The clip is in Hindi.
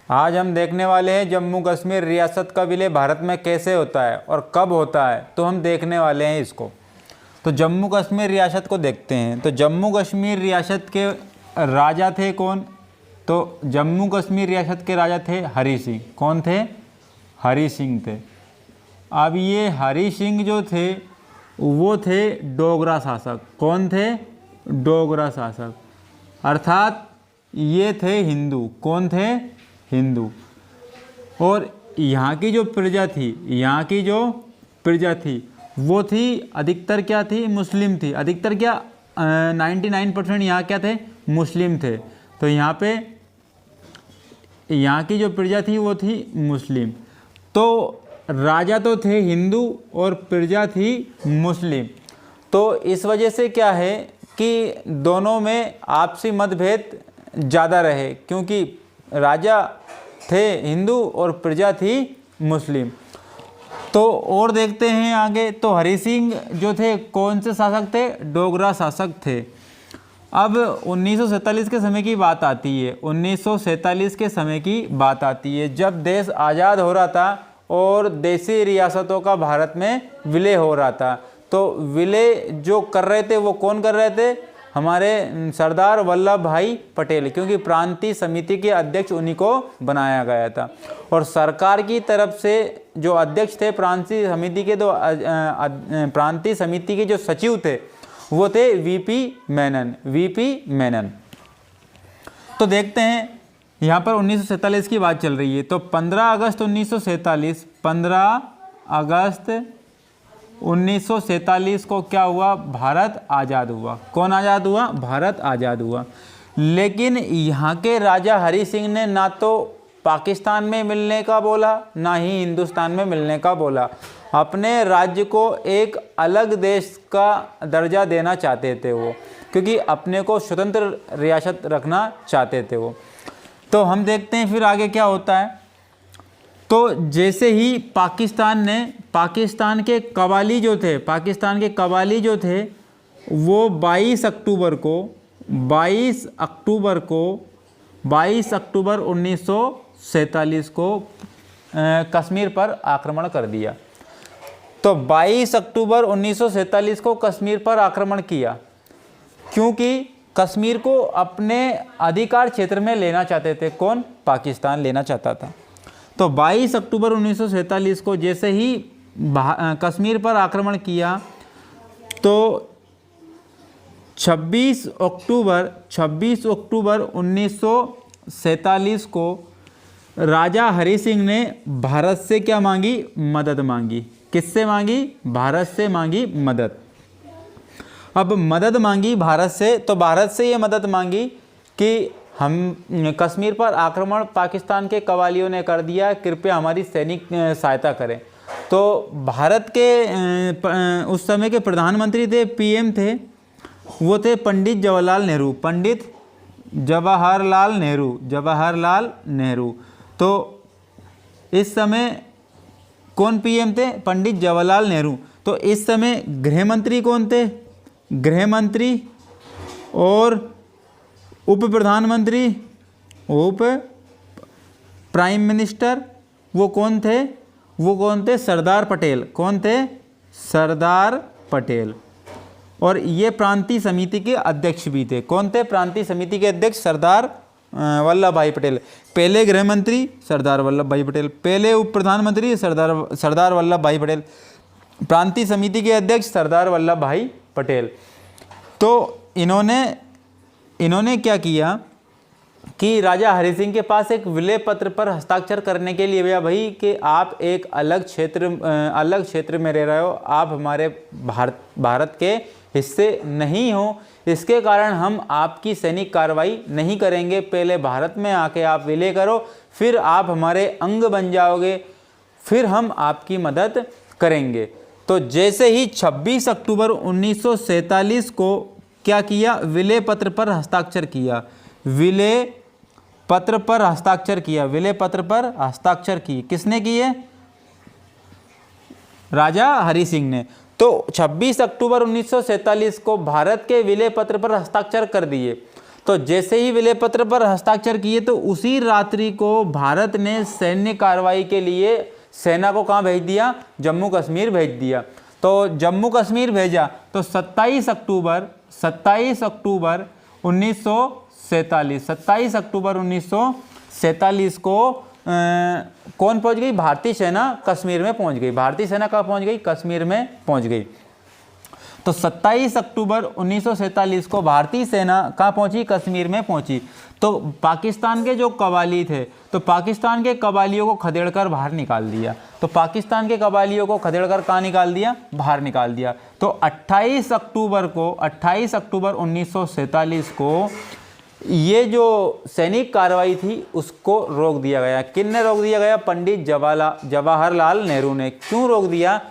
आज हम देखने वाले हैं जम्मू कश्मीर रियासत का विलय भारत में कैसे होता है और कब होता है, तो हम देखने वाले हैं इसको। तो जम्मू कश्मीर रियासत को देखते हैं। तो जम्मू कश्मीर रियासत के राजा थे कौन? तो जम्मू कश्मीर रियासत के राजा थे हरि सिंह। कौन थे? हरि सिंह थे। अब ये हरि सिंह जो थे वो थे डोगरा शासक। कौन थे? डोगरा शासक, अर्थात ये थे हिंदू। कौन थे? हिंदू। और यहाँ की जो प्रजा थी, यहाँ की जो प्रजा थी वो थी अधिकतर क्या थी? मुस्लिम थी। अधिकतर क्या? 99% यहाँ क्या थे? मुस्लिम थे। तो यहाँ पे यहाँ की जो प्रजा थी वो थी मुस्लिम। तो राजा तो थे हिंदू और प्रजा थी मुस्लिम। तो इस वजह से क्या है कि दोनों में आपसी मतभेद ज़्यादा रहे, क्योंकि राजा थे हिंदू और प्रजा थी मुस्लिम। तो और देखते हैं आगे। तो हरि सिंह जो थे कौन से शासक थे? डोगरा शासक थे। अब 1947 के समय की बात आती है। 1947 के समय की बात आती है जब देश आज़ाद हो रहा था और देसी रियासतों का भारत में विलय हो रहा था। तो विलय जो कर रहे थे वो कौन कर रहे थे? हमारे सरदार वल्लभ भाई पटेल, क्योंकि प्रांतीय समिति के अध्यक्ष उन्हीं को बनाया गया था। और सरकार की तरफ से जो अध्यक्ष थे प्रांतीय समिति के, तो प्रांतीय समिति के जो सचिव थे वो थे वीपी मेनन। वीपी मेनन। तो देखते हैं यहाँ पर 1947 की बात चल रही है। तो 15 अगस्त 1947, 15 अगस्त 1947 को क्या हुआ? भारत आज़ाद हुआ। कौन आज़ाद हुआ? भारत आज़ाद हुआ। लेकिन यहाँ के राजा हरि सिंह ने ना तो पाकिस्तान में मिलने का बोला, ना ही हिंदुस्तान में मिलने का बोला। अपने राज्य को एक अलग देश का दर्जा देना चाहते थे वो, क्योंकि अपने को स्वतंत्र रियासत रखना चाहते थे वो। तो हम देखते हैं फिर आगे क्या होता है। तो जैसे ही पाकिस्तान के कवाली जो थे, पाकिस्तान के कवाली जो थे वो 22 अक्टूबर 1947 को कश्मीर पर आक्रमण कर दिया। तो 22 अक्टूबर 1947 को कश्मीर पर आक्रमण किया, क्योंकि कश्मीर को अपने अधिकार क्षेत्र में लेना चाहते थे। कौन? पाकिस्तान लेना चाहता था। तो 22 अक्टूबर 1947 को जैसे ही कश्मीर पर आक्रमण किया, तो 26 अक्टूबर 1947 को राजा हरि सिंह ने भारत से क्या मांगी? मदद मांगी। किससे मांगी? भारत से मांगी मदद। अब मदद मांगी भारत से, तो भारत से ये मदद मांगी कि हम कश्मीर पर आक्रमण पाकिस्तान के कवालियों ने कर दिया, कृपया हमारी सैनिक सहायता करें। तो भारत के उस समय के प्रधानमंत्री थे, पीएम थे, वो थे पंडित जवाहरलाल नेहरू। पंडित जवाहरलाल नेहरू। तो इस समय कौन पीएम थे? पंडित जवाहरलाल नेहरू। तो इस समय गृह मंत्री कौन थे? गृह मंत्री और उप प्रधानमंत्री, उप प्राइम मिनिस्टर वो कौन थे? सरदार पटेल। कौन थे? सरदार पटेल। और ये प्रांतीय समिति के अध्यक्ष भी थे। कौन थे? प्रांतीय समिति के अध्यक्ष सरदार वल्लभ भाई पटेल। पहले गृह मंत्री सरदार वल्लभ भाई पटेल, पहले उप प्रधानमंत्री सरदार वल्लभ भाई पटेल, प्रांतीय समिति के अध्यक्ष सरदार वल्लभ भाई पटेल। तो इन्होंने क्या किया कि राजा हरि सिंह के पास एक विलय पत्र पर हस्ताक्षर करने के लिए भैया भाई कि आप एक अलग क्षेत्र में रह रहे हो, आप हमारे भारत के हिस्से नहीं हो, इसके कारण हम आपकी सैनिक कार्रवाई नहीं करेंगे। पहले भारत में आके आप विलय करो, फिर आप हमारे अंग बन जाओगे, फिर हम आपकी मदद करेंगे। तो जैसे ही 26 अक्टूबर 1947 को क्या किया? विलय पत्र पर हस्ताक्षर किया। विलय पत्र पर हस्ताक्षर किए। किसने किए? राजा हरि सिंह ने। तो 26 अक्टूबर 1947 को भारत के विलय पत्र पर हस्ताक्षर कर दिए। तो जैसे ही विलय पत्र पर हस्ताक्षर किए तो उसी रात्रि को भारत ने सैन्य कार्रवाई के लिए सेना को कहाँ भेज दिया, जम्मू कश्मीर भेज दिया। तो जम्मू कश्मीर भेजा तो 27 अक्टूबर 1947 को कौन पहुंच गई, भारतीय सेना कश्मीर में पहुंच गई। भारतीय सेना कहाँ पहुंच गई, कश्मीर में पहुंच गई। तो 27 अक्टूबर 1947 को भारतीय सेना कहाँ पहुंची, कश्मीर में पहुंची। तो पाकिस्तान के जो कबाली थे, तो पाकिस्तान के कबालियों को खदेड़कर बाहर निकाल दिया। तो पाकिस्तान के कबालियों को खदेड़कर कहाँ निकाल दिया, बाहर निकाल दिया। तो 28 अक्टूबर 1947 को ये जो सैनिक कार्रवाई थी उसको रोक दिया गया। किसने रोक दिया गया, पंडित जवाहरलाल नेहरू ने। क्यों रोक दिया,